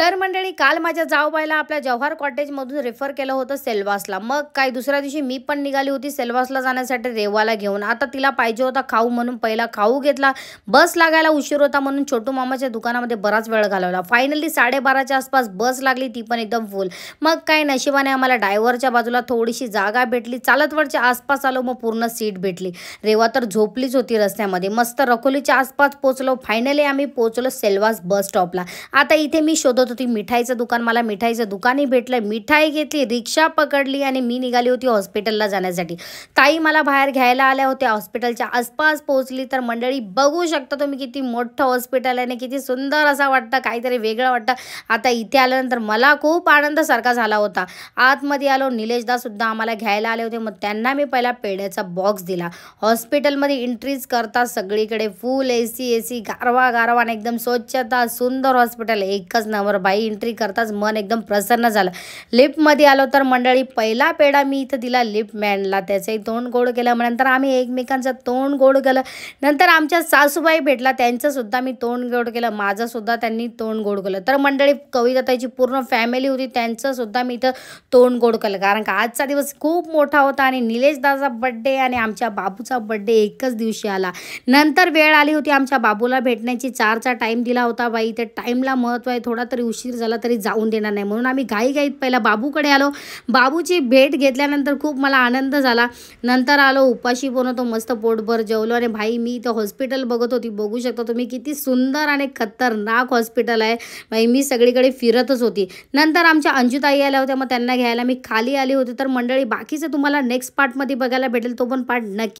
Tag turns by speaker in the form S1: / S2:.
S1: तर मंडळी काल माझ्या जाऊबाईला आपल्या जव्हार कॉटेजमधून रेफर केलं होतं सेल्वासला. मग काय दुसऱ्या दिवशी मी पण निघाली होती सेल्वासला जाण्यासाठी रेवाला घेऊन. आता तिला पाहिजे होता खाऊ म्हणून पहिला खाऊ घेतला. बस लागायला उशीर होता म्हणून छोटू मामाच्या दुकानामध्ये बराच वेळ घालवला. फायनली 12:30च्या आसपास बस लागली, ती पण एकदम फुल. मग काय नशिबाने आम्हाला ड्रायव्हरच्या बाजूला थोडीशी जागा भेटली. चालतवरच्या आसपास आलो, मग पूर्ण सीट भेटली. रेवा तर झोपलीच होती रस्त्यामध्ये. मस्त रखोलीच्या आसपास पोचलो. फायनली आम्ही पोचलो सेल्वास बस स्टॉपला. आता इथे मी शोधत होती मिठाईचं दुकान. मला मिठाईचं दुकानही भेटलं. मिठाई घेतली, रिक्षा पकडली आणि मी निघाली होती हॉस्पिटलला जाण्यासाठी. ताई मला बाहेर घ्यायला आल्या होत्या. हॉस्पिटलच्या आसपास पोहोचली तर मंडळी बघू शकता तुम्ही किती मोठं हॉस्पिटल आहे आणि किती सुंदर असं वाटतं, काहीतरी वेगळं वाटतं. आता इथे आल्यानंतर मला खूप आनंद सारखा झाला होता. आतमध्ये आलो, निलेशदा सुद्धा आम्हाला घ्यायला आले होते. मग त्यांना मी पहिला पेढ्याचा बॉक्स दिला. हॉस्पिटलमध्ये एंट्रीज करता सगळीकडे फुल एसी गारवा गारवा आणि एकदम स्वच्छता, सुंदर हॉस्पिटल, एकच नंबर. बाई एंट्री करताच मन एकदम प्रसन्न झालं. लिफ्टमध्ये आलो तर मंडळी पहिला पेढा मी इथं दिला लिफ्टमॅनला. त्याचंही तोंड गोड केलं. नंतर आम्ही एकमेकांचं तोंड गोड केलं. नंतर आमच्या सासूबाई भेटला, त्यांचंसुद्धा मी तोंड गोड केलं. माझंसुद्धा त्यांनी तोंड गोड केलं. तर मंडळी कविताताईची पूर्ण फॅमिली होती, त्यांचंसुद्धा मी इथं तोंड गोड केलं. कारण का आजचा दिवस खूप मोठा होता आणि निलेशदाचा बड्डे आणि आमच्या बाबूचा बड्डे एकच दिवशी आला. नंतर वेळ आली होती आमच्या बाबूला भेटण्याची. 4चा टाईम दिला होता. बाई ते टाईमला महत्त्व आहे. थोडा तरी उशीर झाला तरी जाऊन देणार नाही म्हणून आम्ही घाईघाईत पहिला बाबूकडे आलो. बाबूची भेट घेतल्यानंतर खूप मला आनंद झाला. नंतर आलो, उपाशी बनवतो, मस्त पोटभर जेवलो. आणि भाई मी इथं हॉस्पिटल बघत होती. बघू शकता तुम्ही किती सुंदर आणि खतरनाक हॉस्पिटल आहे. भाई मी सगळीकडे फिरतच होती. नंतर आमच्या अंजुताई आल्या होत्या, मग त्यांना घ्यायला मी खाली आली होती. तर मंडळी बाकीचं तुम्हाला नेक्स्ट पार्टमध्ये बघायला भेटेल, तो पण पार्ट नक्की